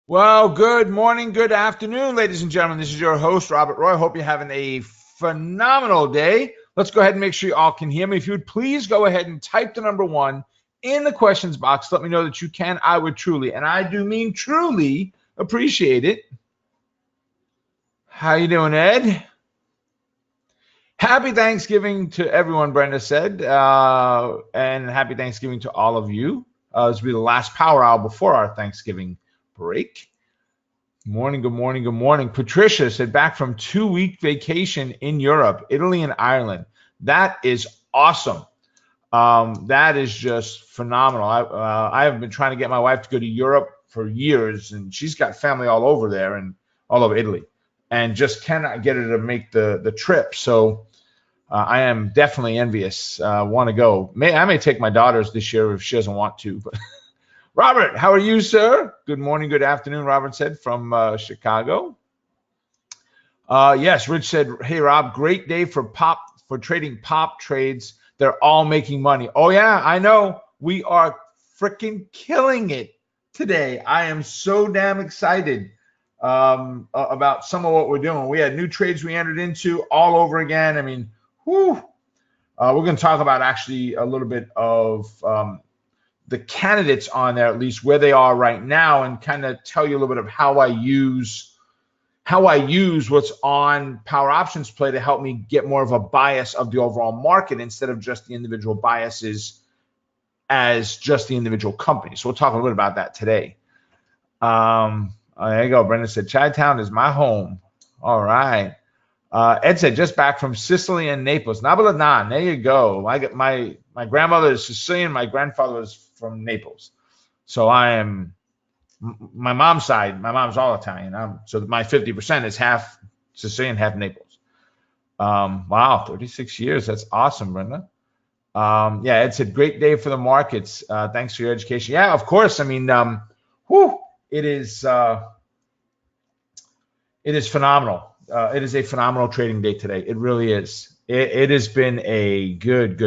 Well, good morning, good afternoon, ladies and gentlemen. This is your host, Robert Roy. Hope you're having a phenomenal day. Let's go ahead and make sure you all can hear me. If you would please go ahead and type the number 1 in the questions box. Let me know that you can. I would truly, and I do mean truly, appreciate it. How you doing, Ed? Happy Thanksgiving to everyone, Brenda said, and happy Thanksgiving to all of you. This will be the last power hour before our Thanksgiving break. Good morning, good morning, good morning. Patricia said back from 2-week vacation in Europe, Italy and Ireland. That is awesome. That is just phenomenal. I have been trying to get my wife to go to Europe for years, and she's got family all over there and all over Italy, and just cannot get her to make the trip. So I am definitely envious. Want to go? I may take my daughters this year if she doesn't want to. But Robert, how are you, sir? Good morning, good afternoon. Robert said from Chicago. Yes, Rich said, "Hey Rob, great day for trading pop trades. They're all making money." Oh yeah, I know. We are freaking killing it today. I am so damn excited about some of what we're doing. We had new trades we entered into all over again. I mean, whew. We're going to talk about actually a little bit of the candidates on there, at least where they are right now, and kind of tell you a little bit of how I use what's on Power Options Play to help me get more of a bias of the overall market instead of just the individual biases as just the individual company. So we'll talk a little bit about that today. There you go. Brendan said, Chi-Town is my home. All right. Ed said, just back from Sicily and Naples. Nabalanan, there you go. My grandmother is Sicilian. My grandfather is from Naples. So I am, my mom's side, my mom's all Italian. So my 50% is half Sicilian, half Naples. Wow, 36 years. That's awesome, Brenda. Yeah, Ed said, great day for the markets. Thanks for your education. Yeah, of course. I mean, it is phenomenal. It is a phenomenal trading day today. It really is. It has been a good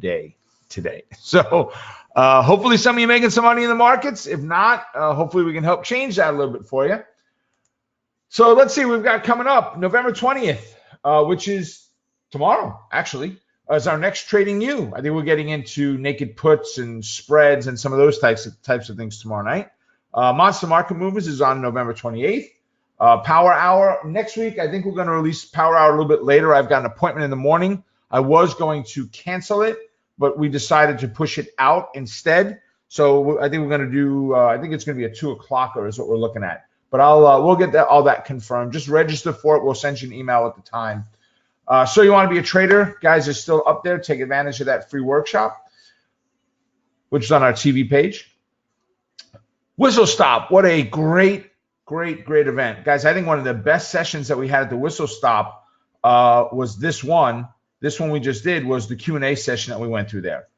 day today. So hopefully some of you making some money in the markets. If not, hopefully we can help change that a little bit for you. So let's see. We've got coming up November 20th, which is tomorrow, actually, is our next Trading You. I think we're getting into naked puts and spreads and some of those types of things tomorrow night. Monster Market Movers is on November 28th. Power Hour next week. I think we're going to release Power Hour a little bit later. I've got an appointment in the morning. I was going to cancel it, but we decided to push it out instead. So I think we're going to do. I think it's going to be a 2:00 is what we're looking at. But we'll get all that confirmed. Just register for it. We'll send you an email at the time. So you want to be a trader, guys? Is still up there. Take advantage of that free workshop, which is on our TV page. Whistle Stop. What a great event, guys. I think one of the best sessions that we had at the Whistle Stop was this one. This one we just did was the Q&A session that we went through there.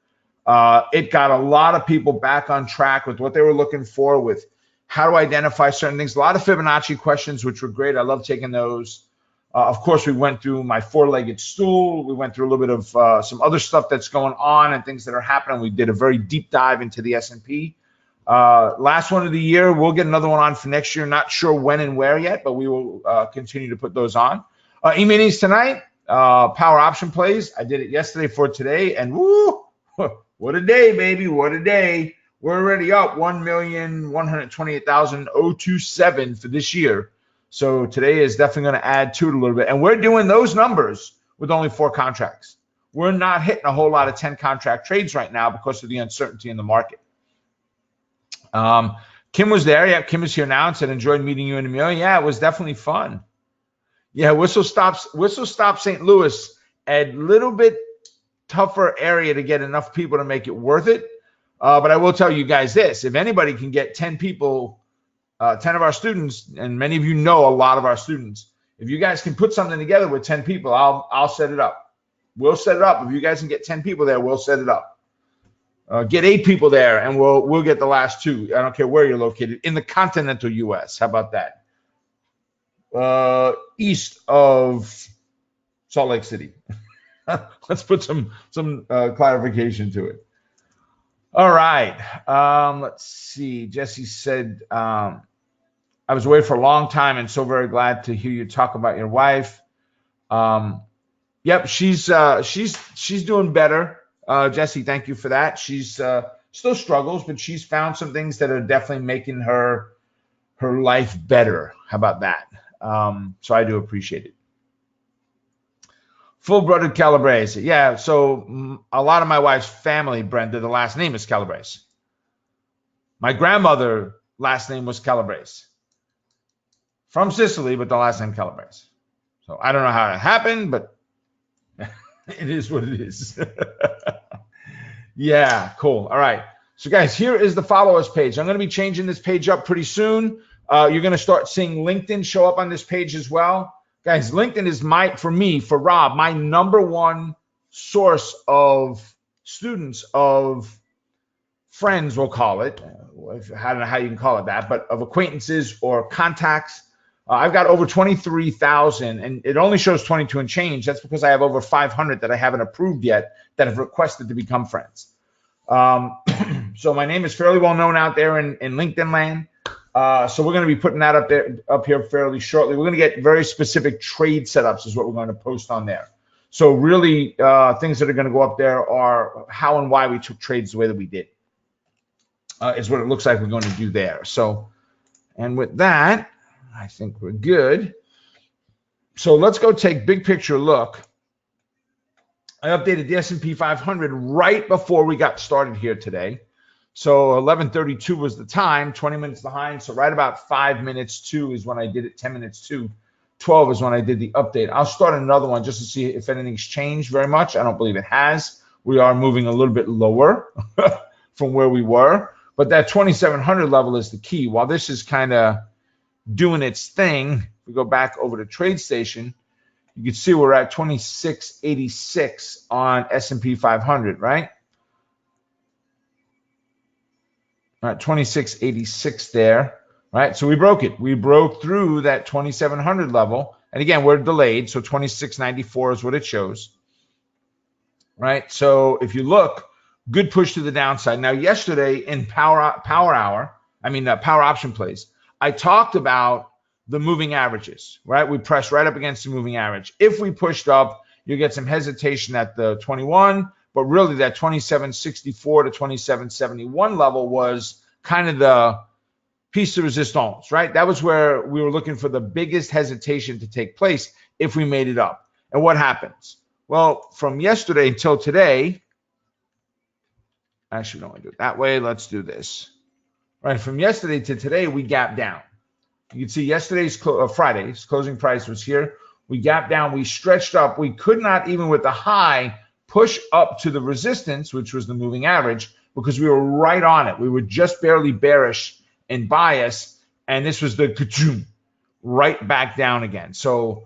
It got a lot of people back on track with what they were looking for, with how to identify certain things. A lot of Fibonacci questions, which were great. I love taking those. Of course, we went through my four-legged stool. We went through a little bit of some other stuff that's going on and things that are happening. We did a very deep dive into the S&P. Last one of the year. We'll get another one on for next year. Not sure when and where yet, but we will continue to put those on. E-minis tonight. Power option plays. I did it yesterday for today, and woo, what a day, baby! What a day. We're already up 1,128,027 for this year. So today is definitely going to add to it a little bit. And we're doing those numbers with only 4 contracts. We're not hitting a whole lot of 10 contract trades right now because of the uncertainty in the market. Kim was there. Yeah, Kim is here now and said, enjoyed meeting you and Emilio. Yeah, it was definitely fun. Yeah, Whistle Stop St. Louis, a little bit tougher area to get enough people to make it worth it. But I will tell you guys this. If anybody can get 10 people, 10 of our students, and many of you know a lot of our students, if you guys can put something together with 10 people, I'll set it up. We'll set it up. If you guys can get 10 people there, we'll set it up. Get 8 people there, and we'll get the last 2. I don't care where you're located in the continental U.S. How about that? East of Salt Lake City. Let's put some clarification to it. All right. Let's see. Jesse said I was away for a long time, and so very glad to hear you talk about your wife. Yep, she's doing better. Jesse, thank you for that. She's still struggles, but she's found some things that are definitely making her life better. How about that? So I do appreciate it. Full-blooded Calabrese. Yeah, so a lot of my wife's family, Brenda, the last name is Calabrese. My grandmother last name was Calabrese. From Sicily, but the last name Calabrese. So I don't know how it happened, but it is what it is. Yeah, cool. All right. So guys, here is the follow us page. I'm going to be changing this page up pretty soon. You're going to start seeing LinkedIn show up on this page as well. Guys, LinkedIn is for Rob, my number one source of students, of friends, we'll call it. I don't know how you can call it that, but of acquaintances or contacts. I've got over 23,000, and it only shows 22 and change. That's because I have over 500 that I haven't approved yet that have requested to become friends. So my name is fairly well known out there in LinkedIn land. So we're going to be putting that up here fairly shortly. We're going to get very specific trade setups is what we're going to post on there. So really things that are going to go up there are how and why we took trades the way that we did is what it looks like we're going to do there. So, and with that, I think we're good. So let's go take big picture look. I updated the S&P 500 right before we got started here today. So 11:32 was the time, 20 minutes behind. So right about 5 minutes to is when I did it, 10 minutes to 12 is when I did the update. I'll start another one just to see if anything's changed very much. I don't believe it has. We are moving a little bit lower from where we were. But that 2,700 level is the key. While this is kind of doing its thing, we go back over to TradeStation, you can see we're at 2686 on S&P 500, right? All right, 2686 there, right? So we broke it. We broke through that 2,700 level. And again, we're delayed, so 2694 is what it shows, right? So if you look, good push to the downside. Now, yesterday in power option plays, I talked about the moving averages, right? We pressed right up against the moving average. If we pushed up, you get some hesitation at the 21, but really that 2764 to 2771 level was kind of the piece de resistance, right? That was where we were looking for the biggest hesitation to take place if we made it up. And what happens? Well, from yesterday until today, actually, don't want to do it that way. Let's do this. Right, from yesterday to today, we gapped down. You can see yesterday's Friday's closing price was here. We gapped down. We stretched up. We could not, even with the high, push up to the resistance, which was the moving average, because we were right on it. We were just barely bearish in bias, and this was the ka-choom, right back down again. So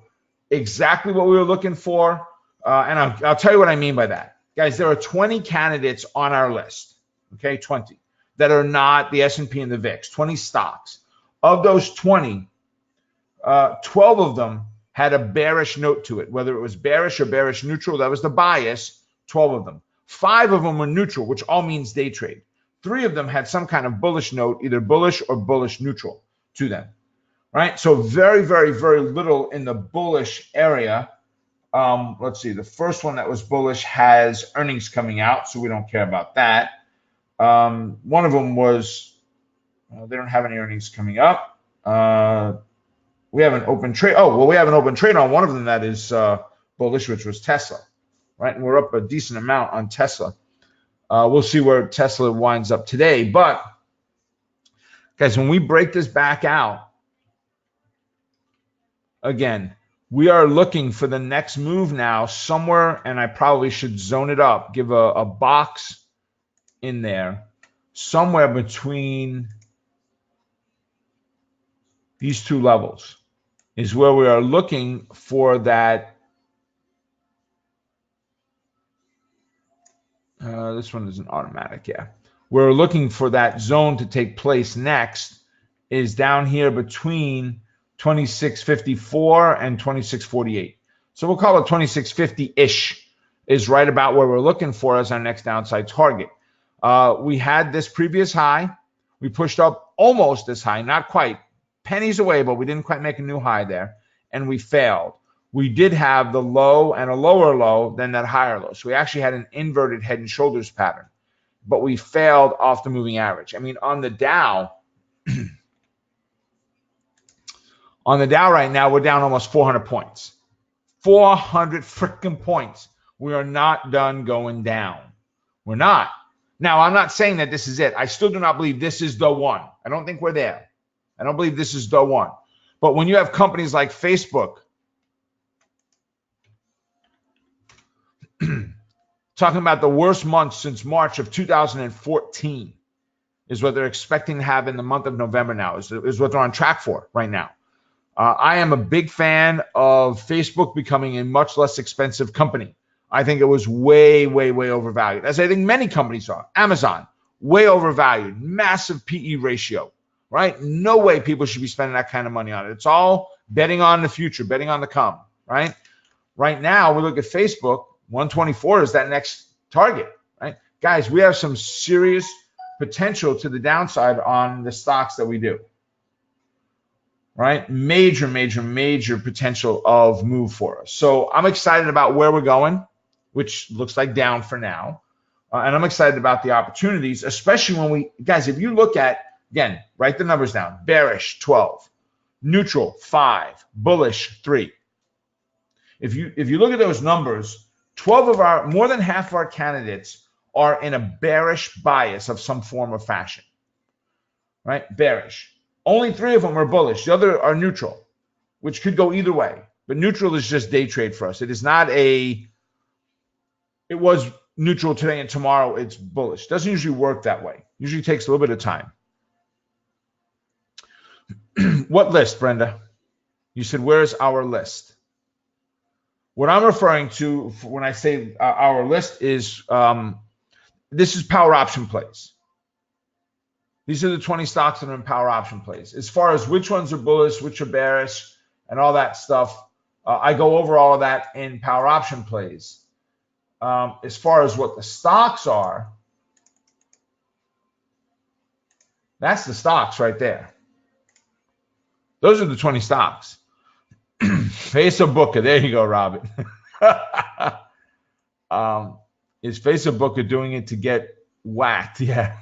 exactly what we were looking for, and I'll tell you what I mean by that. Guys, there are 20 candidates on our list, okay, 20, that are not the S&P and the VIX, 20 stocks. Of those 20, 12 of them had a bearish note to it, whether it was bearish or bearish neutral. That was the bias, 12 of them. 5 of them were neutral, which all means day trade. 3 of them had some kind of bullish note, either bullish or bullish neutral to them, right? So very, very, very little in the bullish area. Let's see, the first one that was bullish has earnings coming out, so we don't care about that. One of them was, they don't have any earnings coming up. We have an open trade. Oh, well, we have an open trade on one of them that is bullish, which was Tesla, right? And we're up a decent amount on Tesla. We'll see where Tesla winds up today. But, guys, when we break this back out, again, we are looking for the next move now somewhere, and I probably should zone it up, give a box in there, somewhere between these two levels is where we are looking for that. This one is an automatic, yeah. We're looking for that zone to take place next is down here between 2654 and 2648. So we'll call it 2650-ish is right about where we're looking for as our next downside target. We had this previous high. We pushed up almost this high, not quite, pennies away, but we didn't quite make a new high there, and we failed. We did have the low and a lower low, then that higher low. So we actually had an inverted head and shoulders pattern, but we failed off the moving average. I mean, on the Dow, right now, we're down almost 400 points. 400 freaking points. We are not done going down. We're not. Now, I'm not saying that this is it. I still do not believe this is the one. I don't think we're there. I don't believe this is the one. But when you have companies like Facebook talking about the worst month since March of 2014 is what they're expecting to have in the month of November now, is what they're on track for right now. I am a big fan of Facebook becoming a much less expensive company. I think it was way, way, way overvalued, as I think many companies are. Amazon, way overvalued, massive PE ratio, right? No way people should be spending that kind of money on it. It's all betting on the future, betting on the come, right? Right now, we look at Facebook, 124 is that next target, right? Guys, we have some serious potential to the downside on the stocks that we do, right? Major, major, major potential of move for us. So I'm excited about where we're going, which looks like down for now. And I'm excited about the opportunities, especially when guys, if you look at, again, write the numbers down, bearish 12, neutral 5, bullish 3. If you look at those numbers, 12 of more than half of our candidates are in a bearish bias of some form or fashion, right? Bearish. Only 3 of them are bullish. The other are neutral, which could go either way. But neutral is just day trade for us. It is not it was neutral today and tomorrow it's bullish. Doesn't usually work that way. Usually takes a little bit of time. What list, Brenda? You said, where's our list? What I'm referring to when I say our list is this is power option plays. These are the 20 stocks that are in power option plays. As far as which ones are bullish, which are bearish, and all that stuff, I go over all of that in power option plays. As far as what the stocks are, that's the stocks right there. Those are the 20 stocks. Facebook, there you go, Robin. Is Facebook doing it to get whacked? Yeah,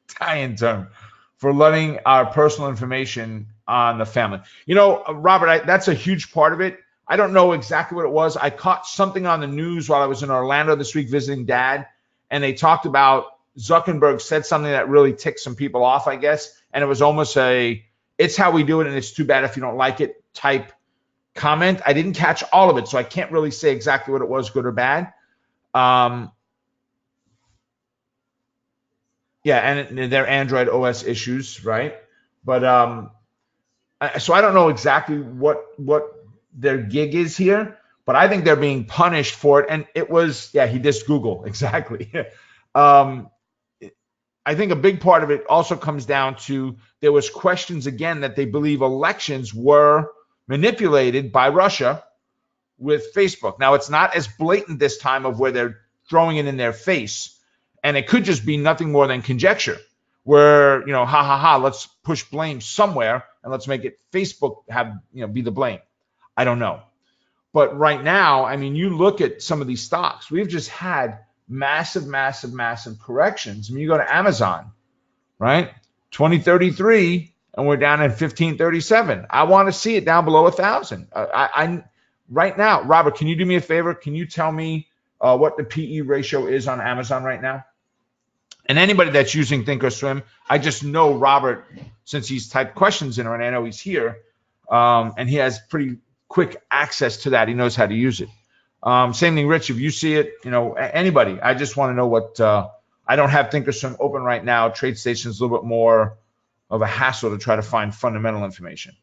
tie-in term for letting our personal information on the family. You know, Robert, that's a huge part of it. I don't know exactly what it was. I caught something on the news while I was in Orlando this week visiting Dad, and they talked about Zuckerberg said something that really ticked some people off, I guess, and it was almost it's how we do it, and it's too bad if you don't like it type comment. I didn't catch all of it, so I can't really say exactly what it was, good or bad. Yeah, and their Android OS issues, right? But so I don't know exactly what their gig is here, but I think they're being punished for it. And it was, yeah, he dissed Google, exactly. I think a big part of it also comes down to there was questions again that they believe elections were manipulated by Russia with Facebook. Now, it's not as blatant this time of where they're throwing it in their face, and it could just be nothing more than conjecture where, let's push blame somewhere and let's make it Facebook be the blame. I don't know. But right now, I mean, you look at some of these stocks, we've just had massive, massive, massive corrections. I mean, you go to Amazon, right? 2033, and we're down at 1537. I want to see it down below 1,000. I right now, Robert, can you do me a favor? Can you tell me what the PE ratio is on Amazon right now? And anybody that's using Thinkorswim, I just know Robert, since he's typed questions in, and I know he's here, and he has pretty quick access to that. He knows how to use it. Same thing, Rich, if you see it, anybody, I just want to know what, I don't have Thinkorswim open right now. TradeStation is a little bit more of a hassle to try to find fundamental information.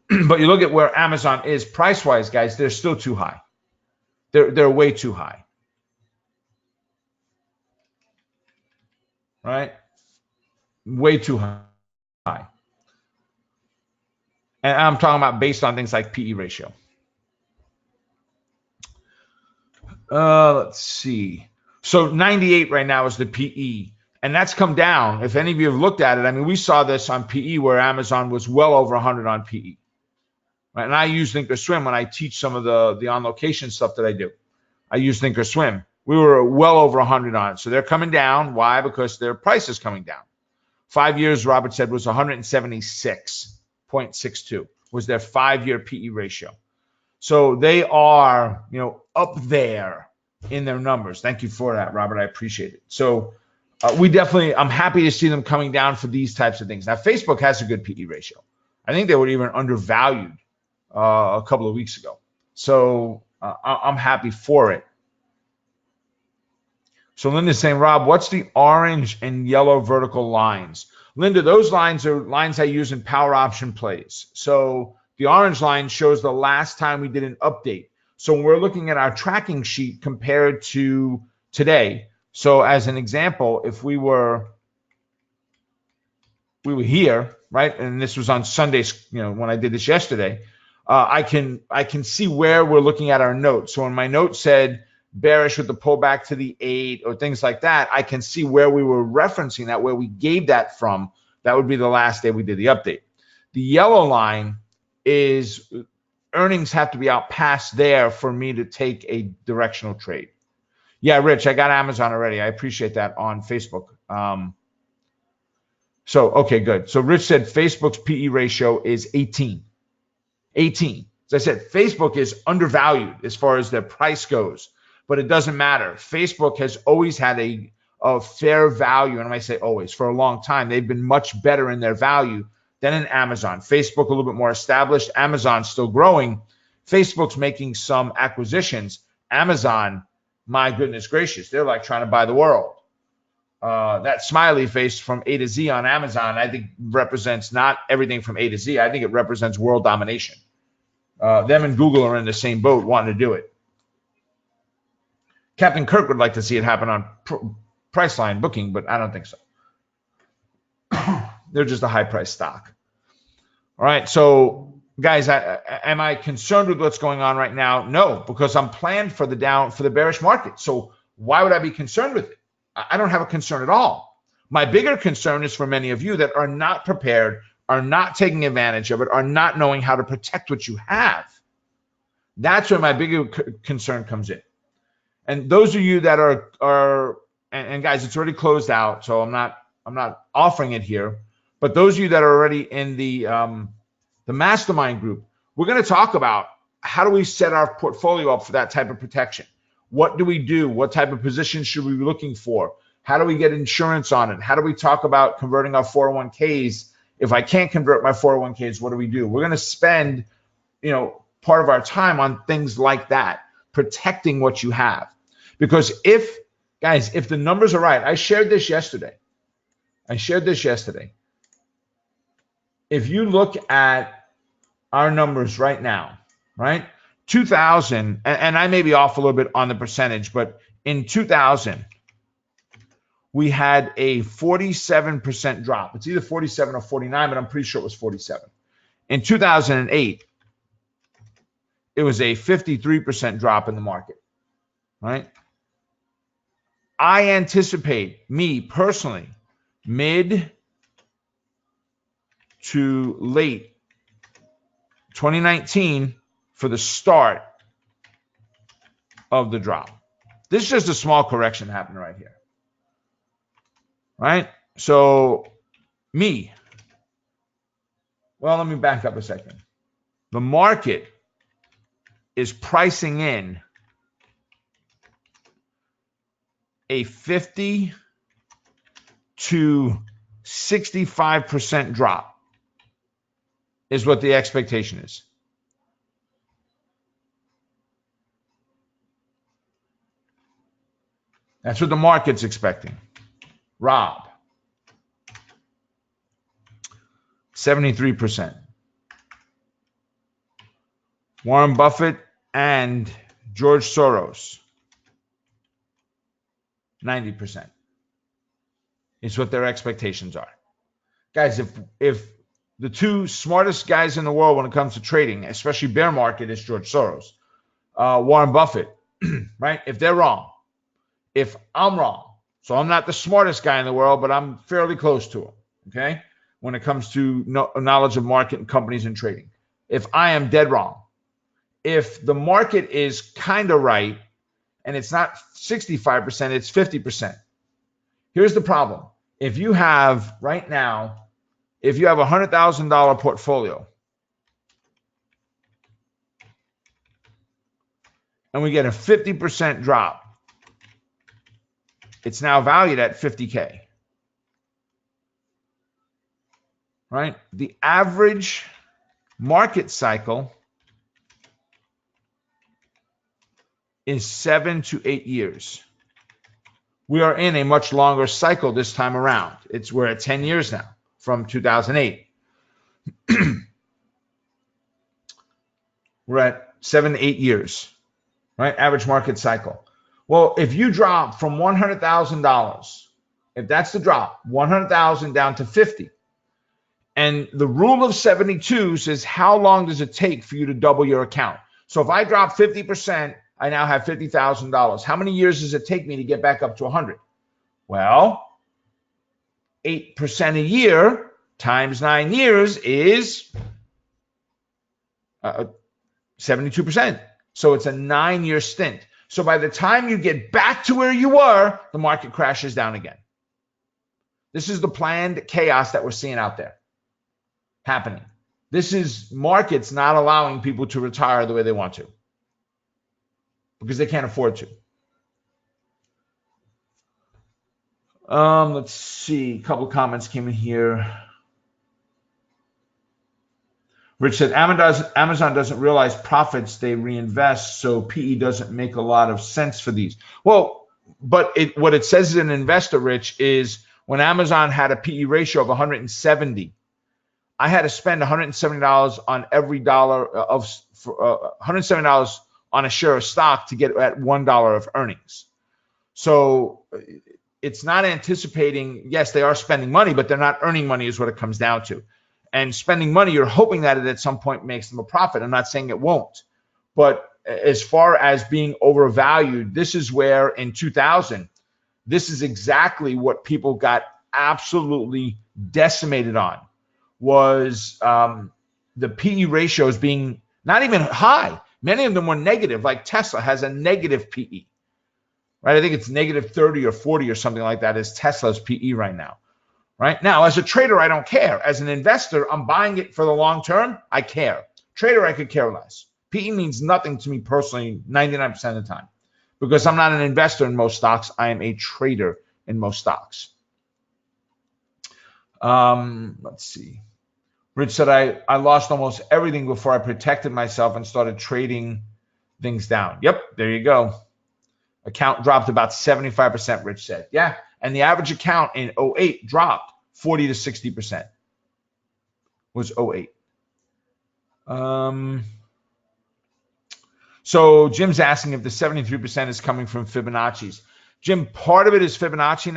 But you look at where Amazon is price-wise, guys, they're still too high. They're way too high. Right? Way too high. And I'm talking about based on things like PE ratio. Let's see. So 98 right now is the PE. And that's come down. If any of you have looked at it, I mean, we saw this on PE where Amazon was well over 100 on PE. Right? And I use Thinkorswim when I teach some of the on-location stuff that I do. I use Thinkorswim. We were well over 100 on it. So they're coming down. Why? Because their price is coming down. 5 years, Robert said, was 176.62 was their 5-year PE ratio. So they are, up there in their numbers. Thank you for that, Robert. I appreciate it. So I'm happy to see them coming down for these types of things. Now, Facebook has a good PE ratio. I think they were even undervalued a couple of weeks ago. So I'm happy for it. So Linda's saying, Rob, what's the orange and yellow vertical lines? Linda, those lines are lines I use in power option plays. So the orange line shows the last time we did an update. So when we're looking at our tracking sheet compared to today, so as an example, if we were here, right, and this was on Sundays, when I did this yesterday, I can see where we're looking at our notes. So when my note said bearish with the pullback to the 8 or things like that, I can see where we were referencing that, where we gave that from. That would be the last day we did the update. The yellow line is earnings have to be out past there for me to take a directional trade. Yeah, Rich, I got Amazon already. I appreciate that on Facebook. So, okay, good. So Rich said Facebook's PE ratio is 18. 18. As I said, Facebook is undervalued as far as their price goes. But it doesn't matter. Facebook has always had a fair value, and I say always, for a long time. They've been much better in their value than in Amazon. Facebook a little bit more established. Amazon's still growing. Facebook's making some acquisitions. Amazon, my goodness gracious, they're like trying to buy the world. That smiley face from A to Z on Amazon, I think represents not everything from A to Z. I think it represents world domination. Them and Google are in the same boat wanting to do it. Captain Kirk would like to see it happen on Priceline Booking, but I don't think so. They're just a high-priced stock. All right, so guys, am I concerned with what's going on right now? No, because I'm planned for the bearish market. So why would I be concerned with it? I don't have a concern at all. My bigger concern is for many of you that are not prepared, are not taking advantage of it, are not knowing how to protect what you have. That's where my bigger concern comes in. And those of you that are and guys, it's already closed out, so I'm not offering it here. But those of you that are already in the mastermind group, we're going to talk about how do we set our portfolio up for that type of protection. What do we do? What type of positions should we be looking for? How do we get insurance on it? How do we talk about converting our 401ks? If I can't convert my 401ks, what do we do? We're going to spend, part of our time on things like that, protecting what you have. Because if the numbers are right, I shared this yesterday. If you look at our numbers right now, right? 2000, and I may be off a little bit on the percentage, but in 2000, we had a 47% drop. It's either 47 or 49, but I'm pretty sure it was 47. In 2008, it was a 53% drop in the market, right? I anticipate, me personally, mid to late 2019 for the start of the drop. This is just a small correction happening right here, right? So let me back up a second. The market is pricing in a 50 to 65% drop is what the expectation is. That's what the market's expecting. Rob, 73%. Warren Buffett and George Soros, 90% is what their expectations are. Guys, if the two smartest guys in the world when it comes to trading, especially bear market, is George Soros, Warren Buffett, right? If they're wrong, if I'm wrong, So I'm not the smartest guy in the world, but I'm fairly close to him, okay, when it comes to knowledge of market and companies and trading. If I am dead wrong, if the market is kind of right and it's not 65%, it's 50%. Here's the problem. If you have right now, if you have a $100,000 portfolio and we get a 50% drop, it's now valued at 50K, right? The average market cycle is 7 to 8 years. We are in a much longer cycle this time around. We're at 10 years now from 2008. We're at 7 to 8 years, right? Average market cycle. Well, if you drop from $100,000, if that's the drop, 100,000 down to 50, and the rule of 72 says how long does it take for you to double your account? So if I drop 50%, I now have $50,000. How many years does it take me to get back up to 100? Well, 8% a year times 9 years is 72%. So it's a 9-year stint. So by the time you get back to where you were, the market crashes down again. This is the planned chaos that we're seeing out there happening. This is markets not allowing people to retire the way they want to because they can't afford to. Let's see. A couple of comments came in here. Rich said, Amazon doesn't realize profits they reinvest, so PE doesn't make a lot of sense for these. Well, but what it says as an investor, Rich, is when Amazon had a PE ratio of 170, I had to spend $170 on every dollar of $170 on a share of stock to get at $1 of earnings. So it's not anticipating, yes, they are spending money, but they're not earning money is what it comes down to. And spending money, you're hoping that it at some point makes them a profit. I'm not saying it won't. But as far as being overvalued, this is where in 2000, this is exactly what people got absolutely decimated on, was the PE ratios being not even high. Many of them were negative, like Tesla has a negative PE, right? I think it's negative 30 or 40 or something like that is Tesla's PE right now. Right now, as a trader, I don't care. As an investor, I'm buying it for the long term. I care. Trader, I could care less. PE means nothing to me personally 99% of the time because I'm not an investor in most stocks. I am a trader in most stocks. Let's see. Rich said, I lost almost everything before I protected myself and started trading things down. Yep, there you go. Account dropped about 75%, Rich said. Yeah. And the average account in 08 dropped 40 to 60%. Was 08. So Jim's asking if the 73% is coming from Fibonacci's. Jim, part of it is Fibonacci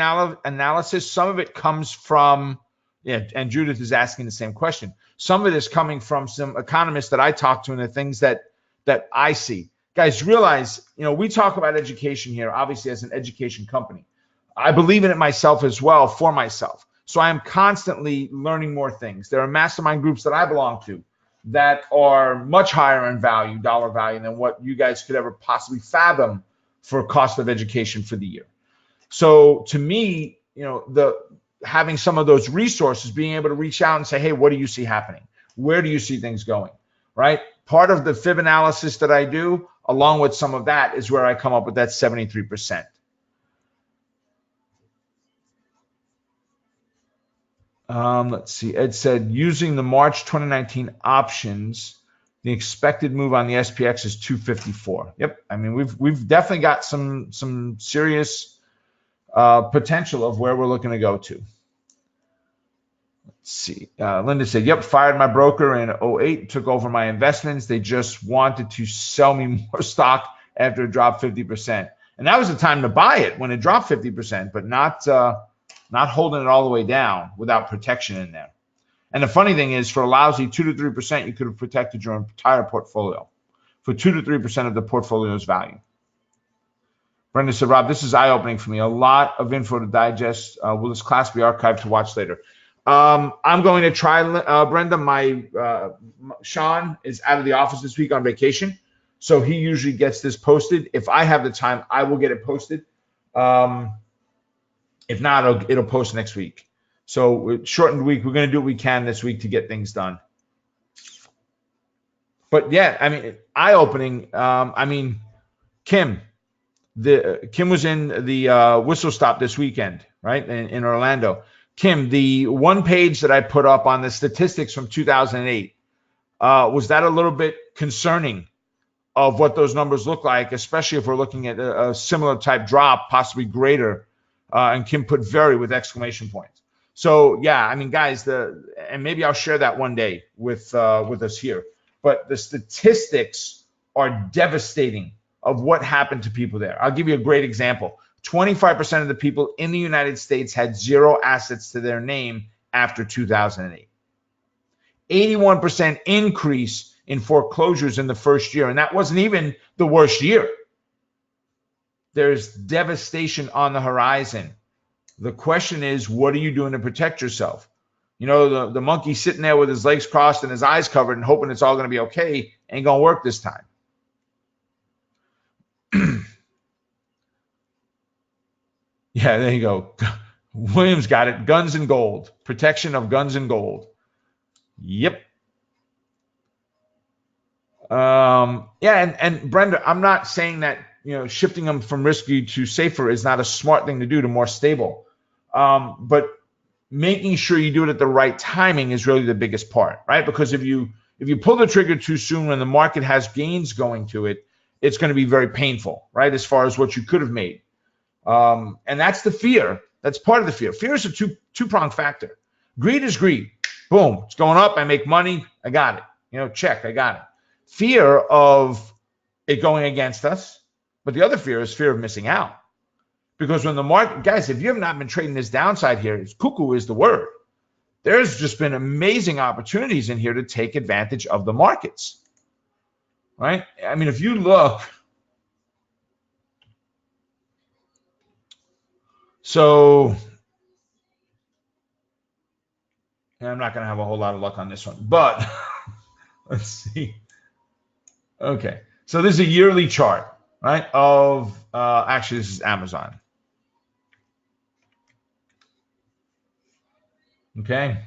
analysis. Some of it comes from, and Judith is asking the same question. Some of it is coming from some economists that I talk to and the things that I see. Guys, realize, we talk about education here, obviously as an education company. I believe in it myself as well for myself. So I am constantly learning more things. There are mastermind groups that I belong to that are much higher in value, dollar value, than what you guys could ever possibly fathom for cost of education for the year. So to me, having some of those resources, being able to reach out and say, hey, what do you see happening? Where do you see things going? Right? Part of the Fib analysis that I do, along with some of that, is where I come up with that 73%. Let's see. Ed said, using the March 2019 options, the expected move on the SPX is 254. Yep. I mean, we've definitely got some serious potential of where we're looking to go to. Let's see. Linda said, yep, fired my broker in 08, took over my investments. They just wanted to sell me more stock after it dropped 50%. And that was the time to buy it when it dropped 50%, but not holding it all the way down without protection in there. And the funny thing is, for a lousy 2 to 3%, you could have protected your entire portfolio for 2 to 3% of the portfolio's value. Brenda said, Rob, this is eye-opening for me. A lot of info to digest. Will this class be archived to watch later? I'm going to try, Brenda. Sean is out of the office this week on vacation, so he usually gets this posted. If I have the time, I will get it posted. If not, it'll post next week. So shortened week. We're going to do what we can this week to get things done. But yeah, I mean, eye-opening. Kim was in the Whistle Stop this weekend, right, in Orlando. Kim, the one page that I put up on the statistics from 2008, was that a little bit concerning of what those numbers look like, especially if we're looking at a similar type drop, possibly greater? And Kim put very with exclamation points. So yeah, I mean, guys, and maybe I'll share that one day with us here. But the statistics are devastating of what happened to people there. I'll give you a great example. 25% of the people in the United States had zero assets to their name after 2008. 81% increase in foreclosures in the first year, and that wasn't even the worst year. There's devastation on the horizon. The question is, what are you doing to protect yourself? You know, the monkey sitting there with his legs crossed and his eyes covered and hoping it's all going to be okay ain't going to work this time. Yeah, there you go. Williams got it. Guns and gold. Protection of guns and gold. Yep. Yeah, and Brenda, I'm not saying that, you know, shifting them from risky to safer is not a smart thing to do, to more stable. But making sure you do it at the right timing is really the biggest part, right? Because if you pull the trigger too soon when the market has gains going to it, it's going to be very painful, right? As far as what you could have made. And that's the fear. That's part of the fear. Fear is a two-pronged factor. Greed is greed. Boom, it's going up. I make money. I got it. You know, check. I got it. Fear of it going against us. But the other fear is fear of missing out. Because when the market, guys, if you have not been trading this downside here, cuckoo is the word. There's just been amazing opportunities in here to take advantage of the markets, right? I mean, if you look, so I'm not going to have a whole lot of luck on this one, but let's see. Okay, so this is a yearly chart, right? Of actually, this is Amazon. Okay.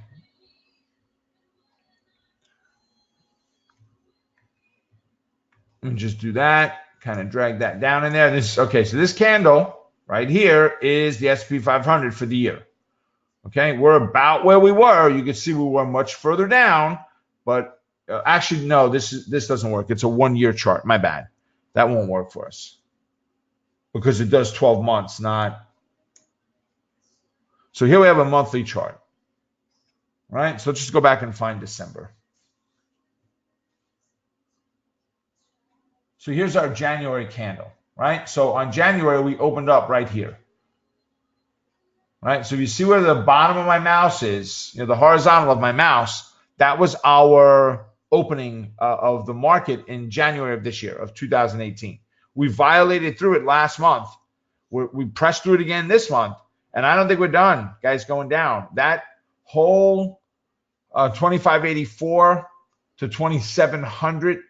Let me just do that, kind of drag that down in there. Okay, so this candle right here is the S&P 500 for the year. Okay, we're about where we were. You can see we were much further down, but actually, no, this doesn't work. It's a 1-year chart. My bad. That won't work for us because it does 12 months, not. So here we have a monthly chart, right? So let's just go back and find December. So here's our January candle, right? So on January, we opened up right here, right? So if you see where the bottom of my mouse is, you know, the horizontal of my mouse, that was our opening of the market in January of this year, of 2018. We violated through it last month. We pressed through it again this month, and I don't think we're done, guys, going down. That whole 2584 to 2700,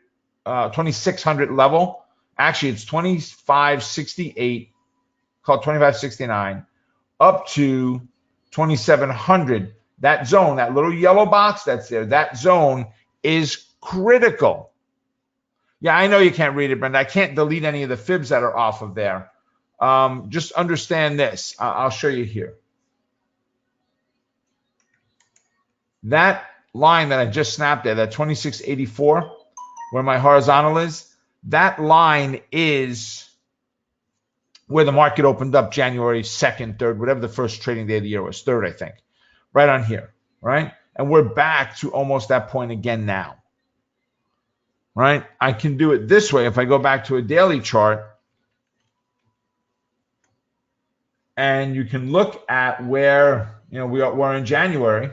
2600 level, actually it's 2568, called 2569, up to 2700. That zone, that little yellow box that's there, that zone is critical. Yeah, I know you can't read it, Brenda. I can't delete any of the fibs that are off of there. Just understand this. I'll show you here. That line that I just snapped there, that 2684, where my horizontal is, that line is where the market opened up January 2nd, 3rd, whatever the first trading day of the year was, 3rd, I think. Right on here, right? And we're back to almost that point again now, right? I can do it this way. If I go back to a daily chart, and you can look at where, you know, we're in January,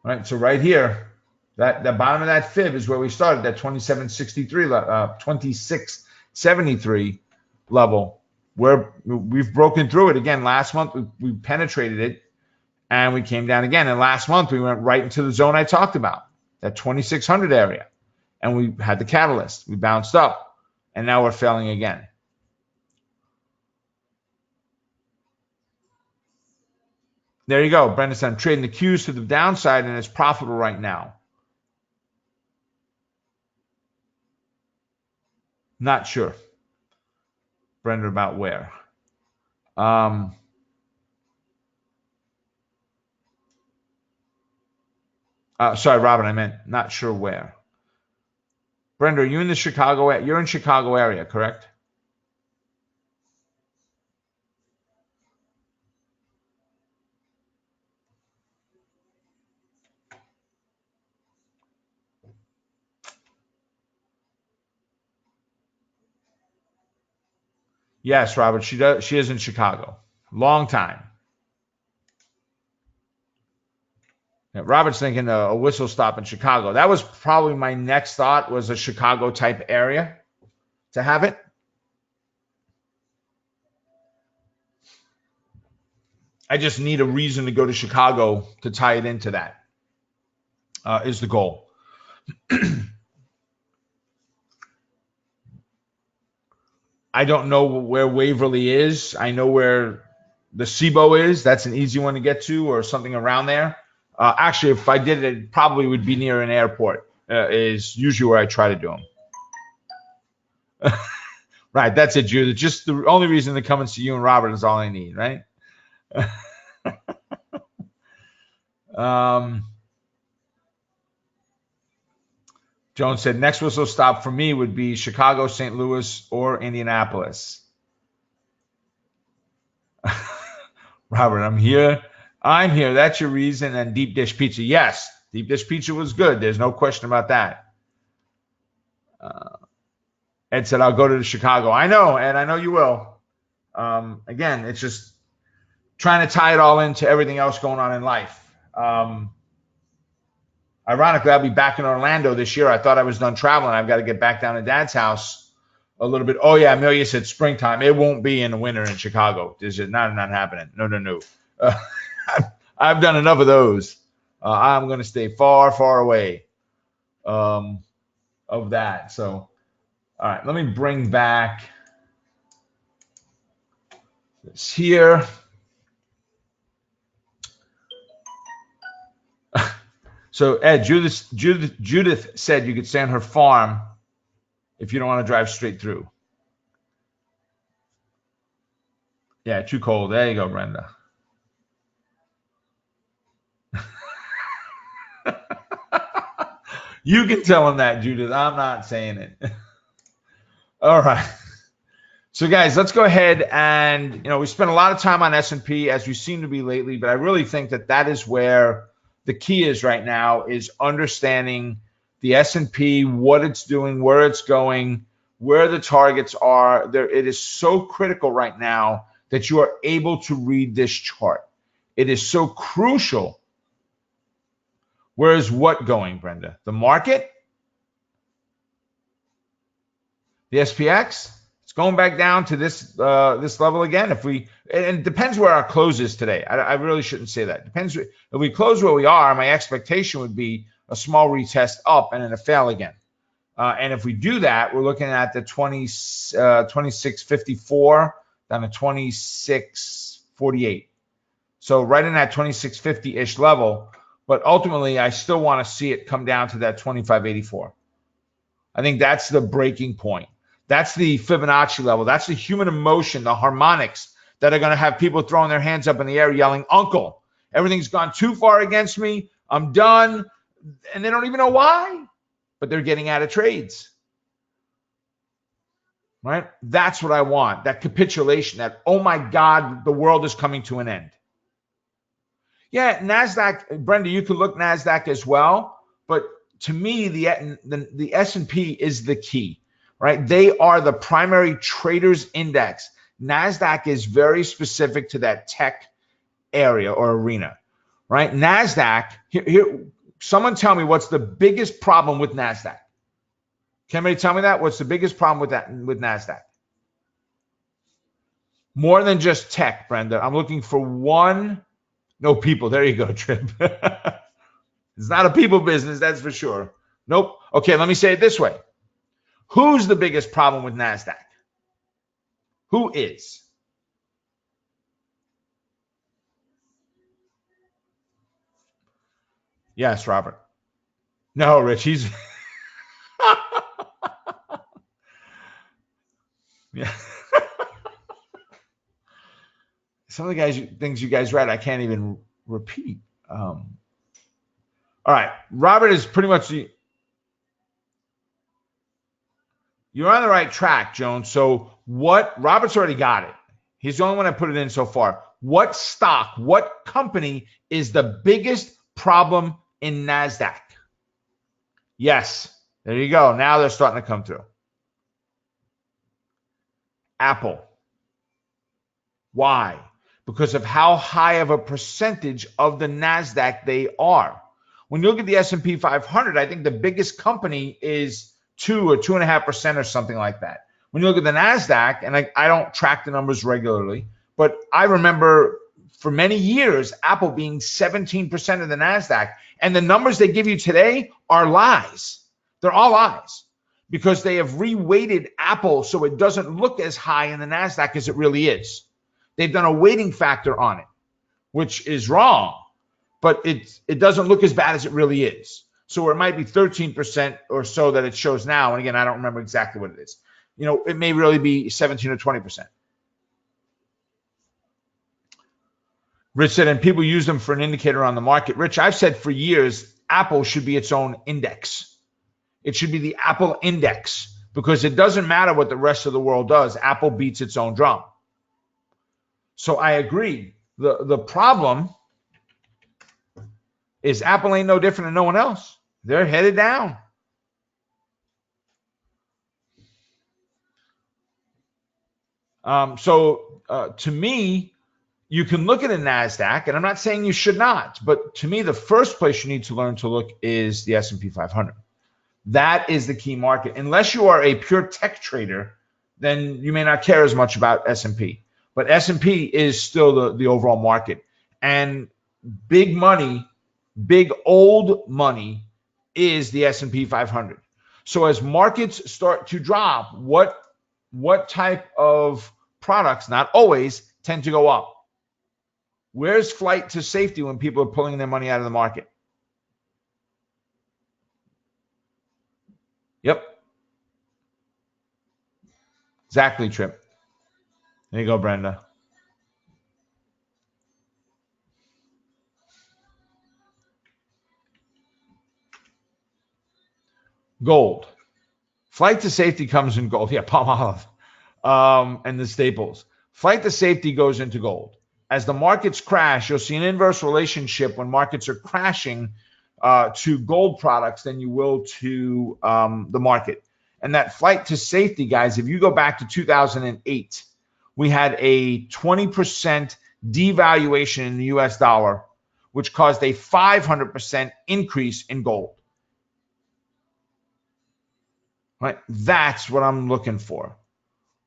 right? So right here, that the bottom of that fib is where we started, that 2663 73 level, where we've broken through it again. Last month we penetrated it and we came down again. And last month we went right into the zone I talked about, that 2600 area, and we had the catalyst. We bounced up, and now we're failing again. There you go. Brenda said, I'm trading the Qs to the downside, and it's profitable right now. Not sure, Brenda, about where. Sorry, Robin, I meant not sure where. Brenda, are you in the Chicago area? You're in Chicago area, correct? Yes, Robert, she does. She is in Chicago. Long time. Yeah, Robert's thinking a whistle stop in Chicago. That was probably my next thought, was a Chicago type area to have it. I just need a reason to go to Chicago to tie it into that, is the goal. I don't know where Waverly is. I know where the SIBO is. That's an easy one to get to, or something around there. Actually, if I did it, probably would be near an airport, is usually where I try to do them. Right, that's it, Judith. Just the only reason to come and see you and Robert is all I need, right? Joan said, next whistle stop for me would be Chicago, St. Louis, or Indianapolis. Robert, I'm here. That's your reason. And deep dish pizza. Yes, deep dish pizza was good. There's no question about that. Ed said, I'll go to Chicago. I know, Ed. I know you will. Again, it's just trying to tie it all into everything else going on in life. Ironically, I'll be back in Orlando this year. I thought I was done traveling. I've got to get back down to Dad's house a little bit. Oh, yeah, Amelia said springtime. It won't be in the winter in Chicago. This is not happening. No. I've done enough of those. I'm going to stay far, far away of that. So, all right, let me bring back this here. So, Ed, Judith said you could stay on her farm if you don't want to drive straight through. Yeah, too cold. There you go, Brenda. You can tell him that, Judith. I'm not saying it. All right. So, guys, let's go ahead and, we spent a lot of time on S&P, as we seem to be lately, but I really think that is where the key is right now, is understanding the S&P, what it's doing, where it's going, where the targets are. It is so critical right now that you are able to read this chart. It is so crucial. Where is what going, Brenda? The market? The SPX? It's going back down to this level again. And it depends where our close is today. I really shouldn't say that. Depends. If we close where we are, my expectation would be a small retest up and then a fail again. And if we do that, we're looking at the 2654 down to 2648. So right in that 2650-ish level. But ultimately, I still want to see it come down to that 2584. I think that's the breaking point. That's the Fibonacci level. That's the human emotion, the harmonics that are going to have people throwing their hands up in the air yelling, Uncle, everything's gone too far against me. I'm done. And they don't even know why, but they're getting out of trades. Right? That's what I want. That capitulation, that, oh my God, the world is coming to an end. Yeah, NASDAQ, Brenda, you could look NASDAQ as well. But to me, the S&P is the key. Right? They are the primary traders index. NASDAQ is very specific to that tech area or arena, right? NASDAQ, here, someone tell me what's the biggest problem with NASDAQ? Can anybody tell me that? What's the biggest problem with that with NASDAQ? More than just tech, Brenda. I'm looking for one. No people. There you go, Trip. It's not a people business, that's for sure. Nope. Okay, let me say it this way. Who's the biggest problem with NASDAQ? Who is? Yes, Robert. No, Rich, he's yeah. Some of the things you guys read, I can't even repeat. All right, Robert is pretty much you're on the right track, Jones. So what? Robert's already got it. He's the only one I put it in so far. What stock, what company is the biggest problem in NASDAQ? Yes, there you go. Now they're starting to come through. Apple. Why? Because of how high of a percentage of the NASDAQ they are. When you look at the S&P 500, I think the biggest company is 2 or 2.5% or something like that. When you look at the NASDAQ, and I don't track the numbers regularly, but I remember for many years, Apple being 17% of the NASDAQ. And the numbers they give you today are lies. They're all lies because they have reweighted Apple so it doesn't look as high in the NASDAQ as it really is. They've done a weighting factor on it, which is wrong, but it doesn't look as bad as it really is. So it might be 13% or so that it shows now. And again, I don't remember exactly what it is. You know, it may really be 17 or 20%. Rich said, and people use them for an indicator on the market. Rich, I've said for years, Apple should be its own index. It should be the Apple index because it doesn't matter what the rest of the world does. Apple beats its own drum. So I agree. The problem is Apple ain't no different than no one else. They're headed down. To me, you can look at a NASDAQ, and I'm not saying you should not, but to me, the first place you need to learn to look is the S&P 500. That is the key market. Unless you are a pure tech trader, then you may not care as much about S&P. But S&P is still the overall market. And big money, big old money is the S&P 500. So as markets start to drop, what type of products, not always, tend to go up? Where's flight to safety when people are pulling their money out of the market? Yep. Exactly, Trip. There you go, Brenda. Gold. Flight to safety comes in gold. Yeah, Palmolive. And the staples. Flight to safety goes into gold. As the markets crash, you'll see an inverse relationship when markets are crashing to gold products than you will to the market. And that flight to safety, guys, if you go back to 2008, we had a 20% devaluation in the US dollar, which caused a 500% increase in gold. Right? That's what I'm looking for.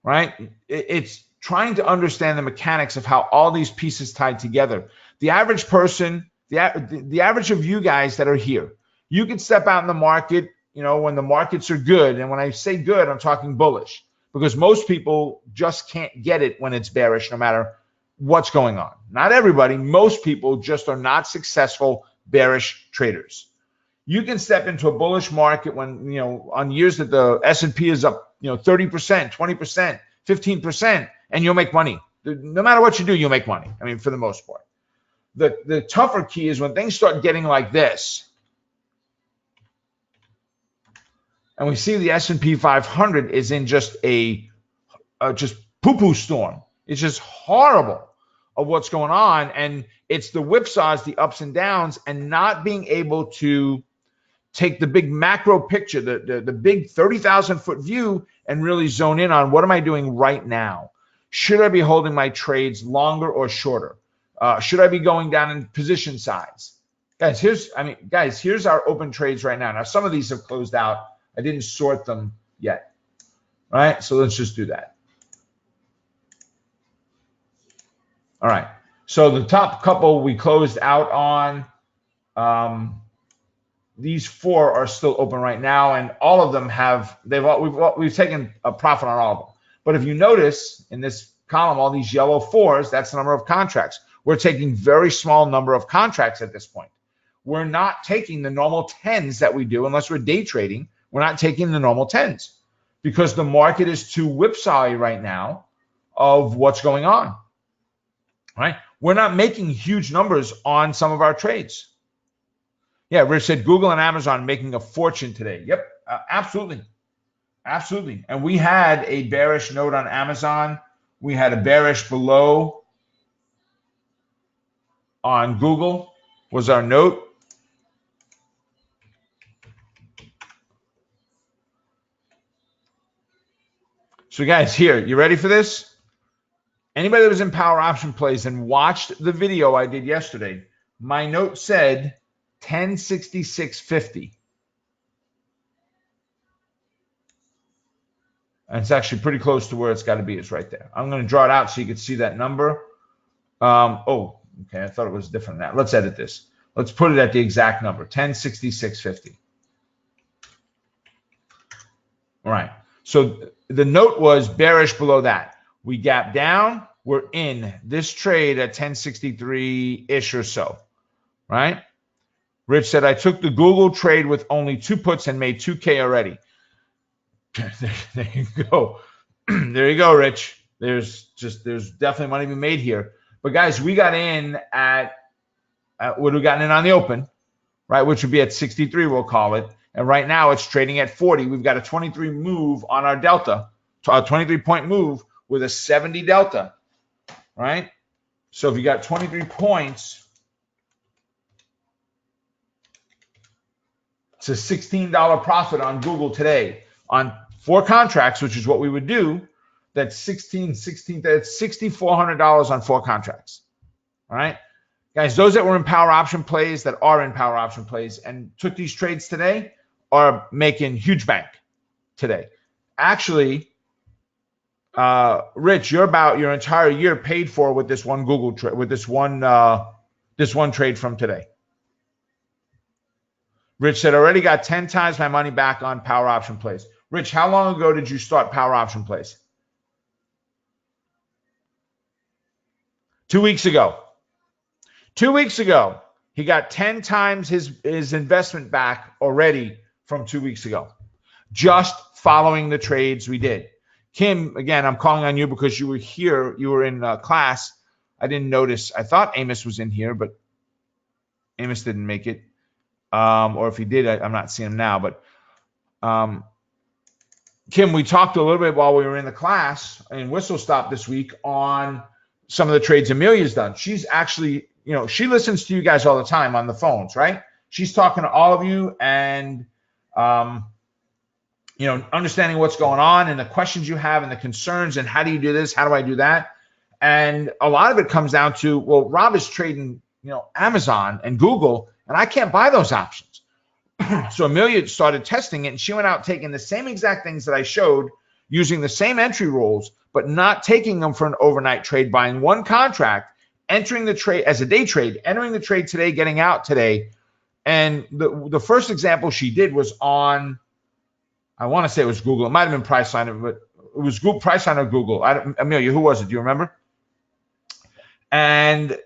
Right? It's trying to understand the mechanics of how all these pieces tied together. The average person, the average of you guys that are here, you can step out in the market, you know, when the markets are good. And when I say good, I'm talking bullish, because most people just can't get it when it's bearish, no matter what's going on. Not everybody, most people just are not successful bearish traders. You can step into a bullish market when, you know, on years that the S&P is up, you know, 30%, 20%, 15%, and you'll make money. No matter what you do, you'll make money. I mean, for the most part. The tougher key is when things start getting like this, and we see the S&P 500 is in just a just poo-poo storm. It's just horrible of what's going on, and it's the whipsaws, the ups and downs, and not being able to take the big macro picture, the big 30,000 foot view, and really zone in on what am I doing right now? Should I be holding my trades longer or shorter? Should I be going down in position size? Guys, here's our open trades right now. Now, some of these have closed out. I didn't sort them yet. All right, so let's just do that. All right, so the top couple we closed out on. These 4 are still open right now, and all of them have, we've taken a profit on all of them. But if you notice in this column, all these yellow 4s, that's the number of contracts. We're taking very small number of contracts at this point. We're not taking the normal 10s that we do unless we're day trading. We're not taking the normal 10s because the market is too whipsawy right now of what's going on. Right? We're not making huge numbers on some of our trades. Yeah, Rich said Google and Amazon making a fortune today. Yep, absolutely. Absolutely. And we had a bearish note on Amazon. We had a bearish below on Google was our note. So guys, here, you ready for this? Anybody that was in power option plays and watched the video I did yesterday, my note said 1066.50. And it's actually pretty close to where it's got to be. It's right there. I'm going to draw it out so you can see that number. Oh, okay. I thought it was different than that. Let's edit this. Let's put it at the exact number, 1066.50. All right. So the note was bearish below that. We gap down. We're in this trade at 1063-ish or so, right? Rich said, I took the Google trade with only 2 puts and made 2K already. There you go. There you go, Rich. There's definitely money to be made here. But guys, we got in at what we got in on the open, right? Which would be at 63, we'll call it. And right now it's trading at 40. We've got a 23 move on our delta, a 23-point move with a 70 delta, right? So if you got 23 points, it's a $16 profit on Google today on 4 contracts, which is what we would do. That's that's $6,400 on 4 contracts. All right, guys, those that were in power option plays, that are in power option plays and took these trades today are making huge bank today. Actually, Rich, you're about your entire year paid for with this one Google trade, with this one trade from today. Rich said, already got 10 times my money back on power option plays. Rich, how long ago did you start power option plays? 2 weeks ago. 2 weeks ago, he got 10 times his investment back already from 2 weeks ago, just following the trades we did. Kim, again, I'm calling on you because you were here. You were in class. I didn't notice. I thought Amos was in here, but Amos didn't make it. Or if he did, I'm not seeing him now. But Kim, we talked a little bit while we were in the class in Whistle Stop this week on some of the trades Amelia's done. She's actually, she listens to you guys all the time on the phones, right? She's talking to all of you and, understanding what's going on and the questions you have and the concerns and how do you do this? How do I do that? And a lot of it comes down to, well, Rob is trading, Amazon and Google, and I can't buy those options. So Amelia started testing it, and she went out taking the same exact things that I showed, using the same entry rules, but not taking them for an overnight trade, buying one contract, entering the trade as a day trade, entering the trade today, getting out today. And the first example she did was on, I want to say it was Google. It might have been Priceline, but it was Google, Priceline or Google. Amelia, who was it? Do you remember? And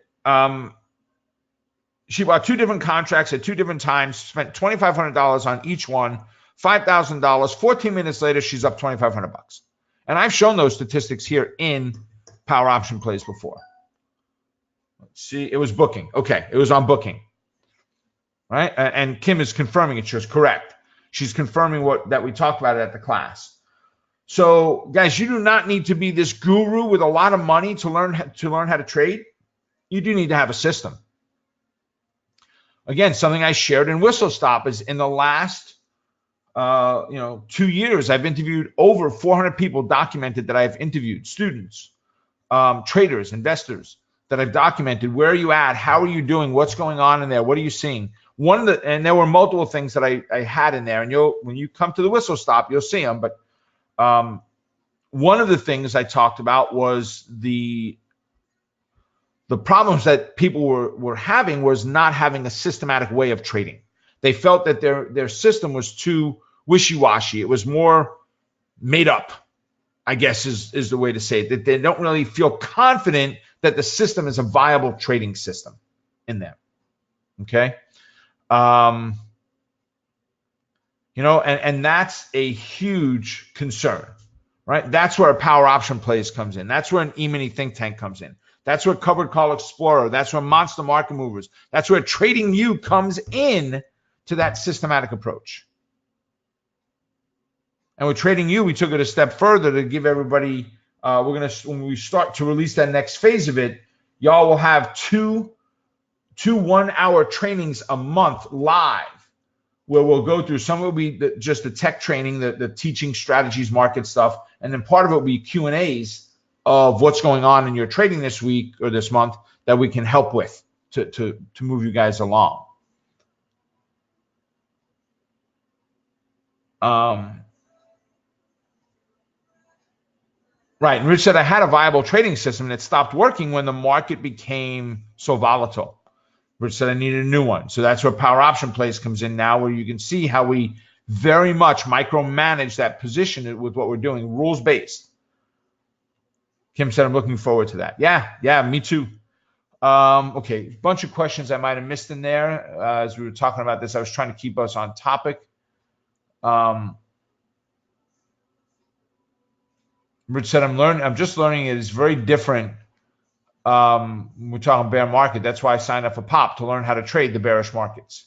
she bought 2 different contracts at 2 different times, spent $2,500 on each one, $5,000. 14 minutes later, she's up $2,500. And I've shown those statistics here in Power Option Plays before. Let's see. It was Booking. Okay. It was on Booking. Right? And Kim is confirming it. She was correct. She's confirming that we talked about it at the class. So, guys, you do not need to be this guru with a lot of money to learn how to trade. You do need to have a system. Again, something I shared in Whistle Stop is in the last 2 years, I've interviewed over 400 people, documented that I've interviewed, students, traders, investors that I've documented. Where are you at? How are you doing? What's going on in there? What are you seeing? And there were multiple things that I had in there, and when you come to the whistle stop, you'll see them. But one of the things I talked about was the problems that people were having was not having a systematic way of trading. They felt that their system was too wishy-washy. It was more made up, I guess is the way to say it, that they don't really feel confident that the system is a viable trading system in there. Okay. And that's a huge concern, right? That's where a power option plays comes in. That's where an E-mini think tank comes in. That's where Covered Call Explorer, that's where Monster Market Movers, that's where Trading You comes in to that systematic approach. And with Trading You, we took it a step further to give everybody, when we start to release that next phase of it, y'all will have two 1-hour trainings a month live, where we'll go through. Some will be just the tech training, the teaching strategies, market stuff, and then part of it will be Q&As of what's going on in your trading this week or this month that we can help with to move you guys along. Right. And Rich said, I had a viable trading system and it stopped working when the market became so volatile. Rich said, I needed a new one. So that's where Power Option Plays comes in now, where you can see how we very much micromanage that position with what we're doing, rules-based. Kim said, I'm looking forward to that. Yeah, me too. Okay, a bunch of questions I might have missed in there as we were talking about this. I was trying to keep us on topic. Rich said, I'm just learning it is very different. We're talking bear market. That's why I signed up for POP, to learn how to trade the bearish markets.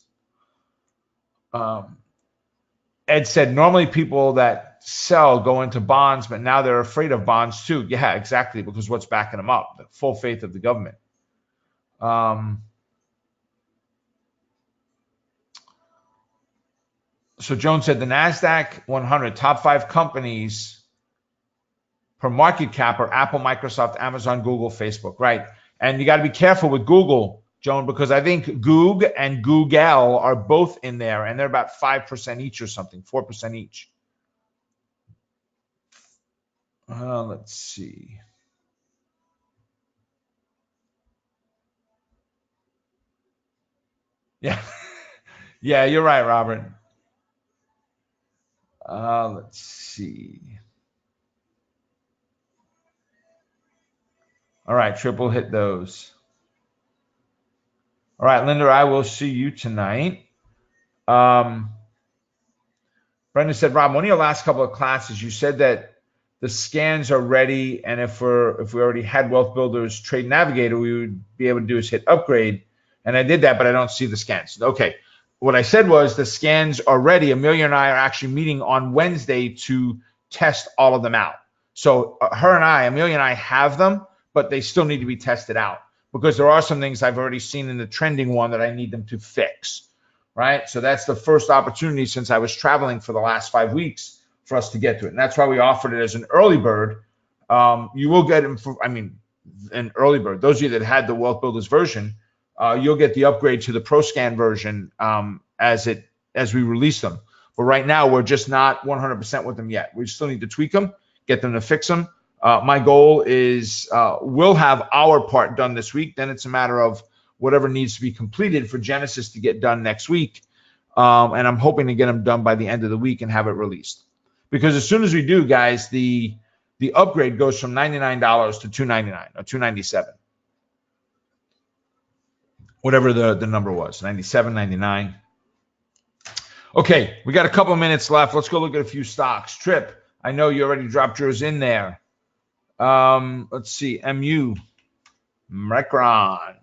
Ed said, normally people that sell go into bonds, but now they're afraid of bonds too. Yeah, exactly, because what's backing them up? The full faith of the government. So Jones said, the NASDAQ 100 top 5 companies per market cap are Apple, Microsoft, Amazon, Google, Facebook, right? And you got to be careful with Google, Joan, because I think Goog and Google are both in there, and they're about 5% each or something, 4% each. Let's see. Yeah, yeah, you're right, Robert. Let's see. All right, triple hit those. All right, Linda, I will see you tonight. Brenda said, Rob, one of your last couple of classes, you said that the scans are ready, and if we already had Wealth Builders Trade Navigator, we would be able to do is hit upgrade. And I did that, but I don't see the scans. Okay, what I said was the scans are ready. Amelia and I are actually meeting on Wednesday to test all of them out. So Amelia and I have them, but they still need to be tested out because there are some things I've already seen in the trending one that I need them to fix, right? So that's the first opportunity since I was traveling for the last 5 weeks for us to get to it. And that's why we offered it as an early bird. You will get them an early bird. Those of you that had the Wealth Builders version, you'll get the upgrade to the ProScan version as we release them. But right now, we're just not 100% with them yet. We still need to tweak them, get them to fix them. My goal is we'll have our part done this week. Then it's a matter of whatever needs to be completed for Genesis to get done next week. And I'm hoping to get them done by the end of the week and have it released. Because as soon as we do, guys, the upgrade goes from $99 to $299 or $297. Whatever the number was, 97, 99. Okay, we got a couple of minutes left. Let's go look at a few stocks. Trip, I know you already dropped yours in there. Let's see, MU, Micron.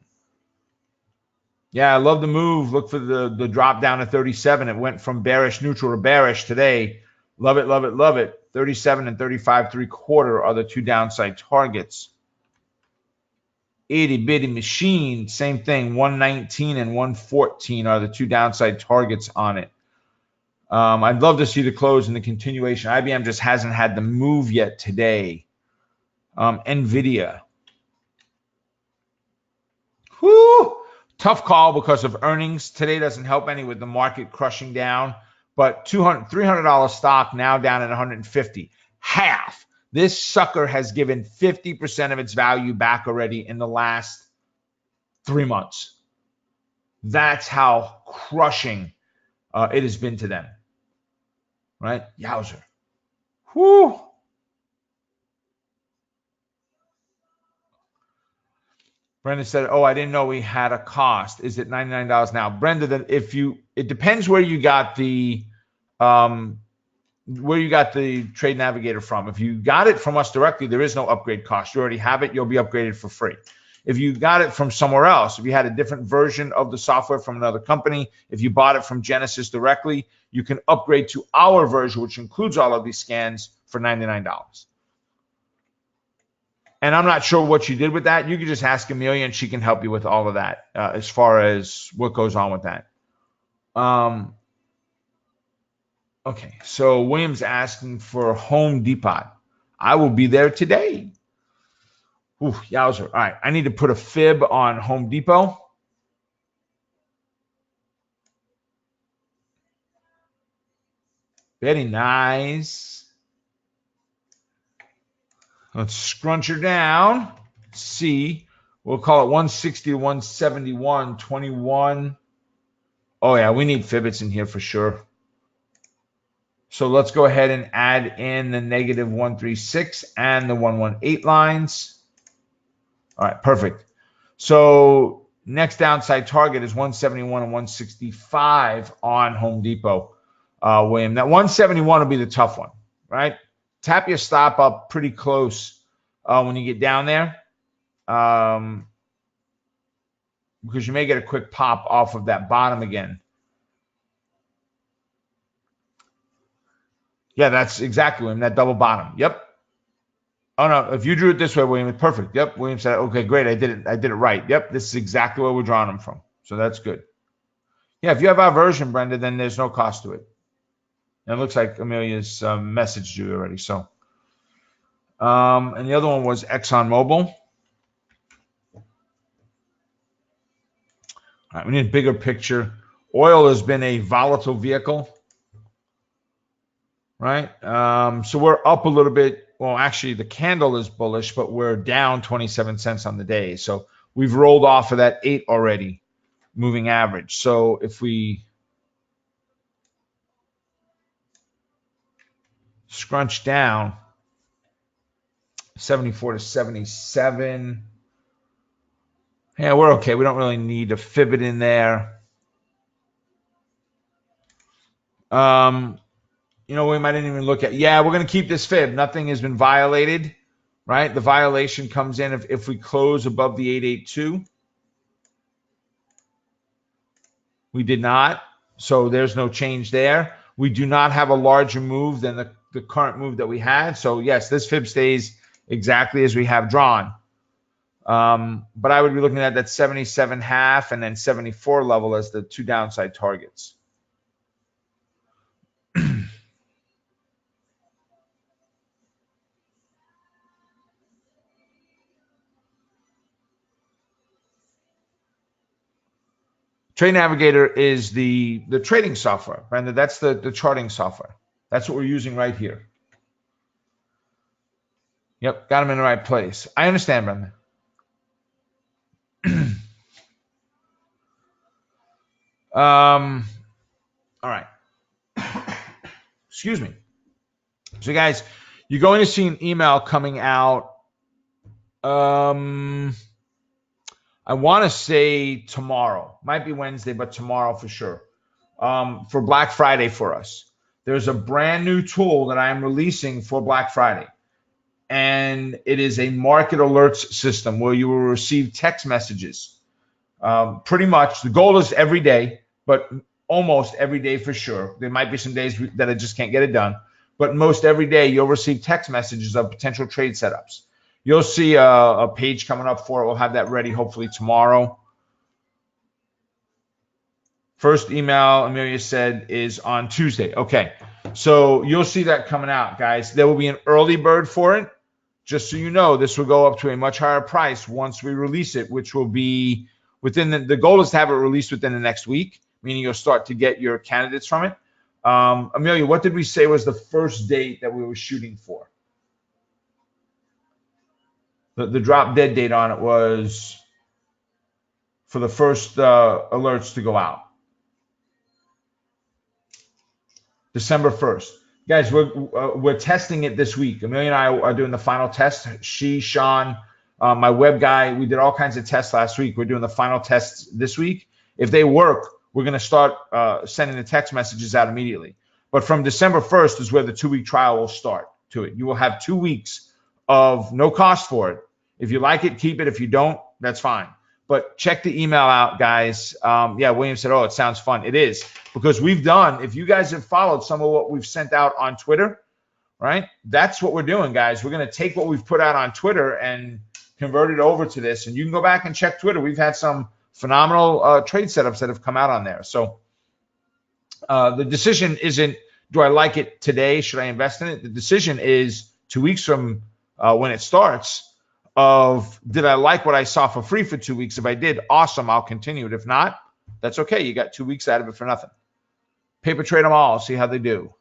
Yeah, I love the move. Look for the drop down to 37. It went from bearish neutral to bearish today. Love it, love it, love it. 37 and 35.75 are the two downside targets. Itty bitty machine, same thing. 119 and 114 are the two downside targets on it. I'd love to see the close and the continuation. IBM just hasn't had the move yet today. NVIDIA. Whew, tough call because of earnings. Today doesn't help any with the market crushing down, but $300 stock now down at 150. Half. This sucker has given 50% of its value back already in the last 3 months. That's how crushing it has been to them. Right? Yowzer. Whew. Brenda said, "Oh, I didn't know we had a cost. Is it $99 now?" Brenda, then it depends where you got the Trade Navigator from. If you got it from us directly, there is no upgrade cost. You already have it. You'll be upgraded for free. If you got it from somewhere else, if you had a different version of the software from another company, if you bought it from Genesis directly, you can upgrade to our version, which includes all of these scans for $99. And I'm not sure what you did with that. You can just ask Amelia, and she can help you with all of that as far as what goes on with that. Okay, so William's asking for Home Depot. I will be there today. Ooh, yowzer. All right, I need to put a fib on Home Depot. Very nice. Let's scrunch her down. C. We'll call it 160 to 171, 21. Oh, yeah, we need Fibbits in here for sure. So let's go ahead and add in the negative 136 and the 118 lines. All right, perfect. So next downside target is 171 and 165 on Home Depot, William. That 171 will be the tough one, right? Tap your stop up pretty close when you get down there, because you may get a quick pop off of that bottom again. Yeah, that's exactly, William, that double bottom. Yep. Oh, no, if you drew it this way, William, it's perfect. Yep, William said, okay, great, I did it right. Yep, this is exactly where we're drawing them from. So that's good. Yeah, if you have our version, Brenda, then there's no cost to it. And it looks like Amelia's messaged you already. So, and the other one was ExxonMobil. All right, we need a bigger picture. Oil has been a volatile vehicle, right? So we're up a little bit. Well, actually, the candle is bullish, but we're down 27 cents on the day. So we've rolled off of that 8 already, moving average. So if we scrunch down 74 to 77, yeah, we're okay. We don't really need a fib in there. You know, we might even look at, yeah, we're going to keep this fib. Nothing has been violated, right? The violation comes in if we close above the 882. We did not, so there's no change there. We do not have a larger move than the current move that we had. So, yes, this fib stays exactly as we have drawn. But I would be looking at that 77.5 and then 74 level as the two downside targets. Trade Navigator is the trading software, Brenda. That's the charting software. That's what we're using right here. Yep, got them in the right place. I understand, Brenda. All right. Excuse me. So, guys, you're going to see an email coming out. I want to say tomorrow. Might be Wednesday, but tomorrow for sure. For Black Friday for us. There's a brand new tool that I am releasing for Black Friday. And it is a market alerts system where you will receive text messages. Pretty much, the goal is every day, but almost every day for sure. There might be some days that I just can't get it done. But most every day, you'll receive text messages of potential trade setups. You'll see a page coming up for it. We'll have that ready hopefully tomorrow. First email, Amelia said, is on Tuesday. Okay, so you'll see that coming out, guys. There will be an early bird for it. Just so you know, this will go up to a much higher price once we release it, which will be within the goal is to have it released within the next week, meaning you'll start to get your candidates from it. Amelia, what did we say was the first date that we were shooting for? The drop dead date on it was for the first alerts to go out. December 1st. Guys, we're testing it this week. Amelia and I are doing the final test. Sean, my web guy, we did all kinds of tests last week. We're doing the final tests this week. If they work, we're going to start sending the text messages out immediately. But from December 1st is where the 2-week trial will start to it. You will have 2 weeks of no cost for it. If you like it, keep it. If you don't, that's fine. But check the email out, guys. Yeah, William said, oh, it sounds fun. It is, because we've done, if you guys have followed some of what we've sent out on Twitter, right? That's what we're doing, guys. We're going to take what we've put out on Twitter and convert it over to this. And you can go back and check Twitter. We've had some phenomenal trade setups that have come out on there. So the decision isn't, do I like it today? Should I invest in it? The decision is 2 weeks from when it starts of, did I like what I saw for free for 2 weeks? If I did, awesome, I'll continue it. If not, that's okay. You got 2 weeks out of it for nothing. Paper trade them all, see how they do.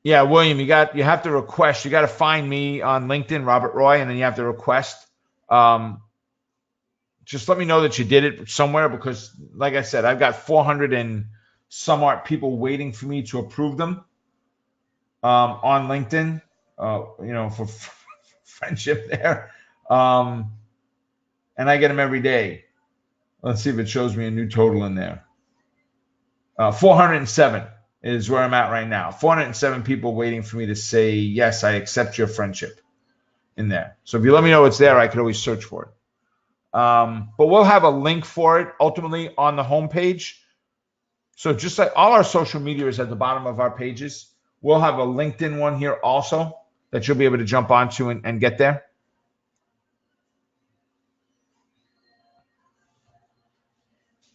Yeah, William, you have to request. You got to find me on LinkedIn, Robert Roy, and then you have to request. Just let me know that you did it somewhere, because, like I said, I've got 400 and some odd people waiting for me to approve them on LinkedIn. For friendship there, and I get them every day. Let's see if it shows me a new total in there. 407 is where I'm at right now. 407 people waiting for me to say, yes, I accept your friendship in there. So if you let me know it's there, I could always search for it. But we'll have a link for it ultimately on the homepage. So just like all our social media is at the bottom of our pages, we'll have a LinkedIn one here also that you'll be able to jump onto and get there.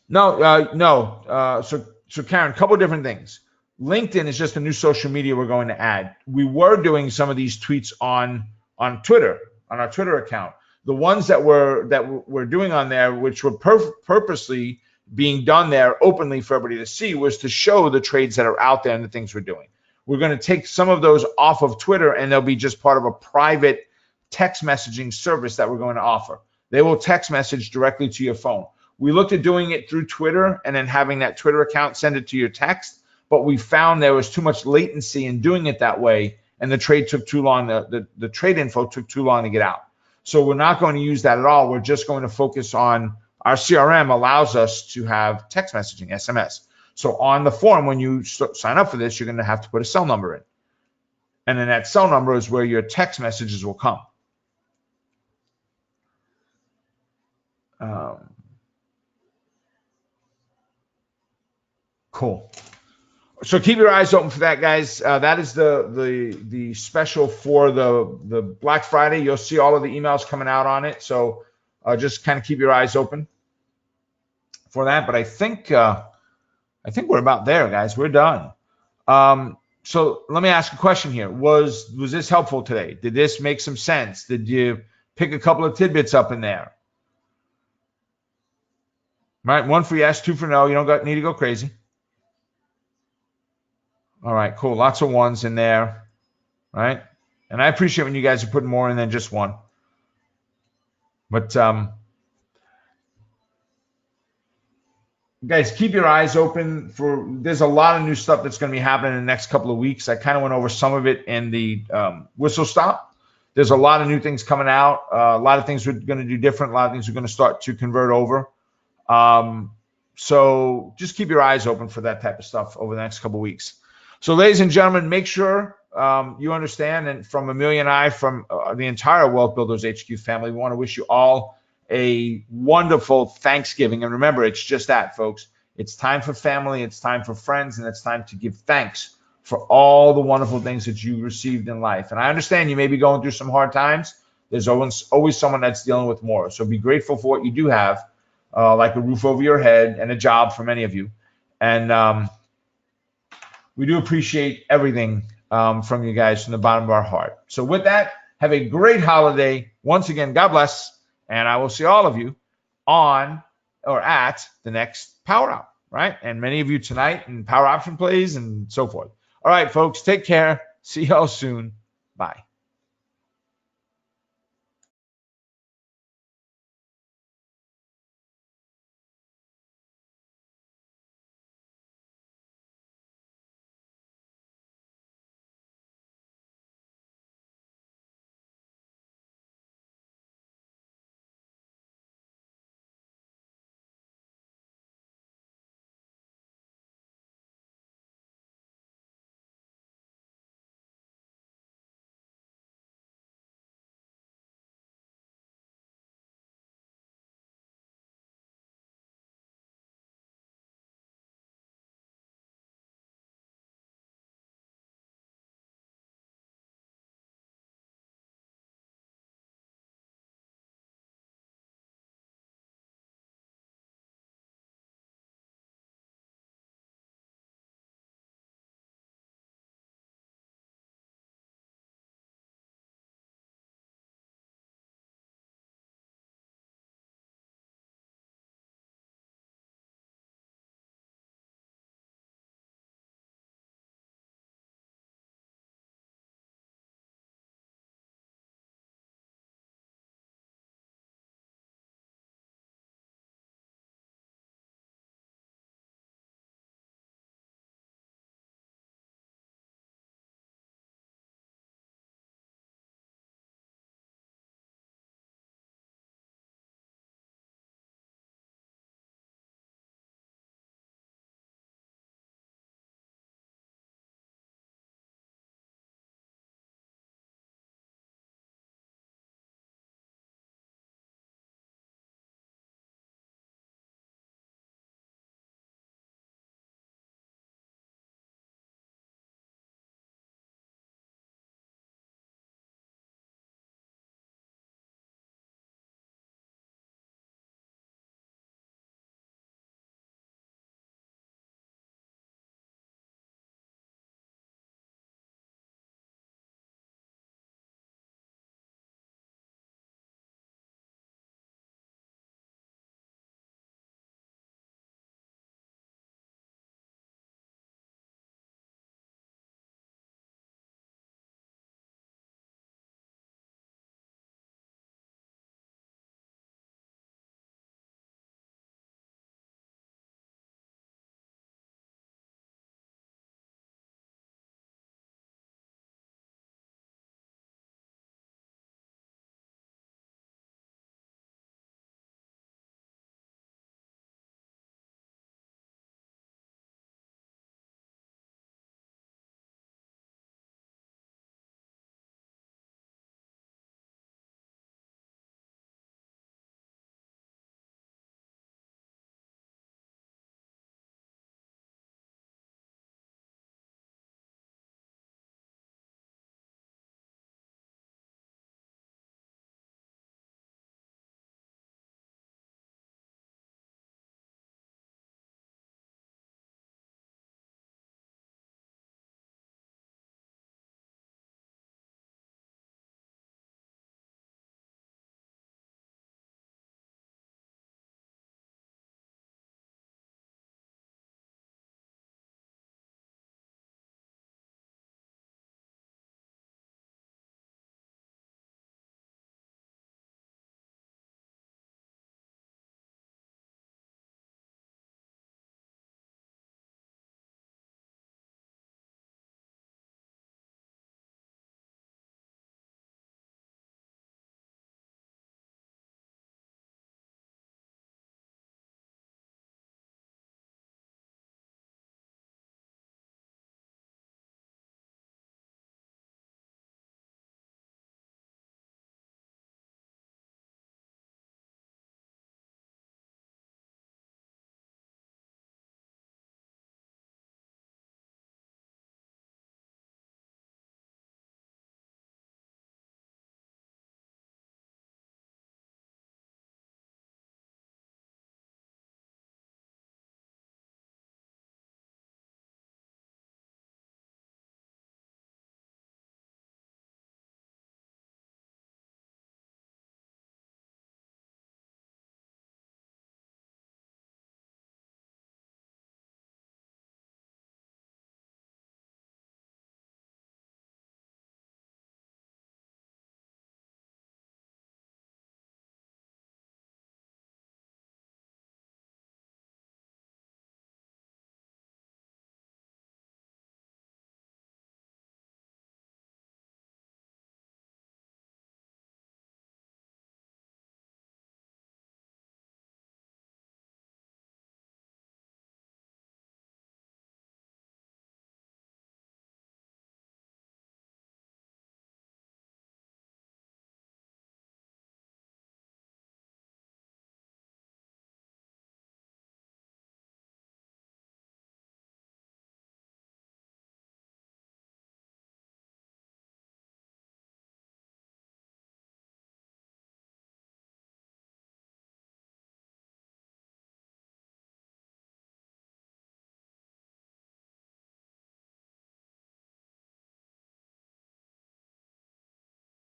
No. So Karen, a couple of different things. LinkedIn is just a new social media we're going to add. We were doing some of these tweets on Twitter, on our Twitter account. The ones that we're doing on there, which were purposely being done there openly for everybody to see, was to show the trades that are out there and the things we're doing. We're going to take some of those off of Twitter, and they'll be just part of a private text messaging service that we're going to offer. They will text message directly to your phone. We looked at doing it through Twitter and then having that Twitter account send it to your text, but we found there was too much latency in doing it that way, and the trade took too long. The trade info took too long to get out. So we're not going to use that at all. We're just going to focus on our CRM allows us to have text messaging, SMS. So on the form, when you sign up for this, you're going to have to put a cell number in. And then that cell number is where your text messages will come. Cool. So keep your eyes open for that, guys. That is the special for the Black Friday. You'll see all of the emails coming out on it. So just kind of keep your eyes open for that. But I think we're about there, guys. We're done. So let me ask a question here. Was this helpful today? Did this make some sense? Did you pick a couple of tidbits up in there? Right, 1 for yes, 2 for no. You don't need to go crazy. All right, cool. Lots of ones in there, right? And I appreciate when you guys are putting more in than just one. But guys, keep your eyes open for. There's a lot of new stuff that's going to be happening in the next couple of weeks. I kind of went over some of it in the whistle stop. There's a lot of new things coming out. A lot of things we're going to do different. A lot of things we're going to start to convert over. So just keep your eyes open for that type of stuff over the next couple of weeks. So, ladies and gentlemen, make sure you understand, and from Amelia and I, from the entire Wealth Builders HQ family, we want to wish you all a wonderful Thanksgiving. And remember, it's just that, folks. It's time for family, it's time for friends, and it's time to give thanks for all the wonderful things that you received in life. And I understand you may be going through some hard times. There's always someone that's dealing with more. So be grateful for what you do have, like a roof over your head and a job for many of you. And we do appreciate everything from you guys from the bottom of our heart. So with that, Have a great holiday. Once again, God bless. And I will see all of you on or at the next Power Hour, right? And many of you tonight in Power Option Plays and so forth. All right, folks, take care. See y'all soon. Bye.